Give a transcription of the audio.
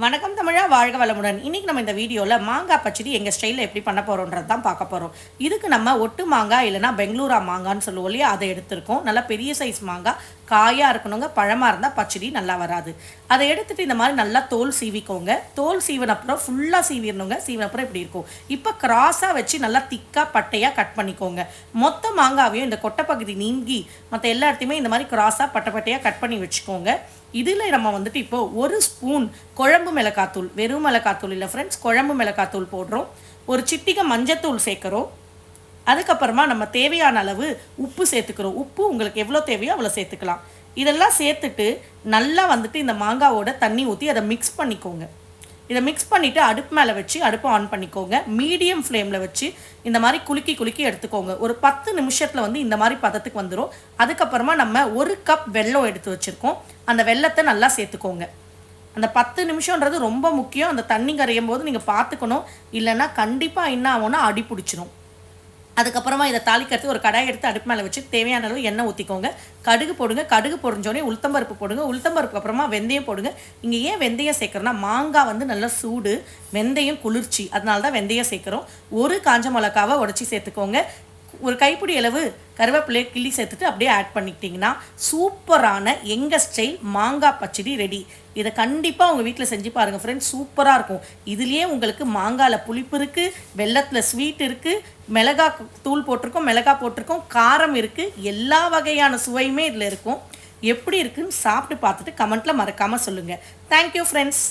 வணக்கம் தமிழா, வாழ்க வளமுடன். இன்றைக்கி நம்ம இந்த வீடியோவில் மாங்காய் பச்சடி எங்கள் ஸ்டைலில் எப்படி பண்ண போகிறோன்றது தான் பார்க்க போகிறோம். இதுக்கு நம்ம ஒட்டு மாங்காய் இல்லைனா பெங்களூரா மாங்கான்னு சொல்லுவோம் இல்லையா, அதை எடுத்துருக்கோம். நல்லா பெரிய சைஸ் மாங்காய், காயாக இருக்கணுங்க. பழமாக இருந்தால் பச்சடி நல்லா வராது. அதை எடுத்துகிட்டு இந்த மாதிரி நல்லா தோல் சீவிக்கோங்க. தோல் சீவினப்புறம் ஃபுல்லாக சீவிடணுங்க. சீவினப்புறம் இப்படி இருக்கும். இப்போ கிராஸாக வச்சு நல்லா திக்காக பட்டையாக கட் பண்ணிக்கோங்க. மொத்த மாங்காவையும் இந்த கொட்டை பகுதி நீங்கி மற்ற எல்லா இடத்தையுமே இந்த மாதிரி கிராஸாக பட்டையாக கட் பண்ணி வச்சுக்கோங்க. இதில் நம்ம வந்துட்டு இப்போது ஒரு ஸ்பூன் குழம்பு மிளகாத்தூள், வெறும் மிளகாத்தூள் இல்லை ஃப்ரெண்ட்ஸ், குழம்பு மிளகாத்தூள் போடுறோம். ஒரு சிட்டிகை மஞ்சத்தூள் சேர்க்குறோம். அதுக்கப்புறமா நம்ம தேவையான அளவு உப்பு சேர்த்துக்கிறோம். உப்பு உங்களுக்கு எவ்வளோ தேவையோ அவ்வளோ சேர்த்துக்கலாம். இதெல்லாம் சேர்த்துட்டு நல்லா வந்துட்டு இந்த மாங்காவோட தண்ணி ஊற்றி அதை மிக்ஸ் பண்ணிக்கோங்க. இதை மிக்ஸ் பண்ணிவிட்டு அடுப்பு மேலே வச்சு அடுப்பை ஆன் பண்ணிக்கோங்க. மீடியம் ஃப்ளேமில் வச்சு இந்த மாதிரி குலுக்கி எடுத்துக்கோங்க. ஒரு 10 நிமிஷத்தில் வந்து இந்த மாதிரி பதத்துக்கு வந்துடும். அதுக்கப்புறமா நம்ம 1 கப் வெல்லம் எடுத்து வச்சுருக்கோம். அந்த வெல்லத்தை நல்லா சேர்த்துக்கோங்க. அந்த 10 நிமிஷன்றது ரொம்ப முக்கியம். அந்த தண்ணி கரையும் போது நீங்கள் பார்த்துக்கணும், இல்லைன்னா கண்டிப்பாக என்ன ஆகும்னா அடி பிடிச்சிடும். அதுக்கப்புறமா இதை தாளிக்கிறதுக்கு ஒரு கடாய் எடுத்து அடுப்பு மேலே வச்சு தேவையான அளவு எண்ணெய் ஊற்றிக்கோங்க. கடுகு போடுங்க. கடுகு பொரிஞ்சோடனே உளுத்தம்பருப்பு போடுங்க. உளுத்தம்பருப்புக்கு அப்புறமா வெந்தயம் போடுங்க. இங்கே ஏன் வெந்தயம் சேர்க்குறோன்னா, மாங்காய் வந்து நல்லா சூடு, வெந்தயம் குளிர்ச்சி, அதனால தான் வெந்தயம் சேர்க்குறோம். ஒரு காஞ்ச மிளகாவை உடச்சி சேர்த்துக்கோங்க. ஒரு கைப்பிடி அளவு கருவேப்பிலையை கிள்ளி சேர்த்துட்டு அப்படியே ஆட் பண்ணிக்கிட்டிங்கன்னா சூப்பரான எங்கள் ஸ்டைல் மாங்காய் பச்சடி ரெடி. இதை கண்டிப்பாக உங்கள் வீட்டில் செஞ்சு பாருங்கள் ஃப்ரெண்ட்ஸ், சூப்பராக இருக்கும். இதுலேயே உங்களுக்கு மாங்காயில் புளிப்பு இருக்குது, வெல்லத்தில் ஸ்வீட் இருக்குது, மிளகா தூள் போட்டிருக்கோம், மிளகாய் போட்டிருக்கோம், காரம் இருக்குது, எல்லா வகையான சுவையுமே இதில் இருக்கும். எப்படி இருக்குன்னு சாப்பிட்டு பார்த்துட்டு கமெண்ட்டில் மறக்காமல் சொல்லுங்கள். Thank you friends.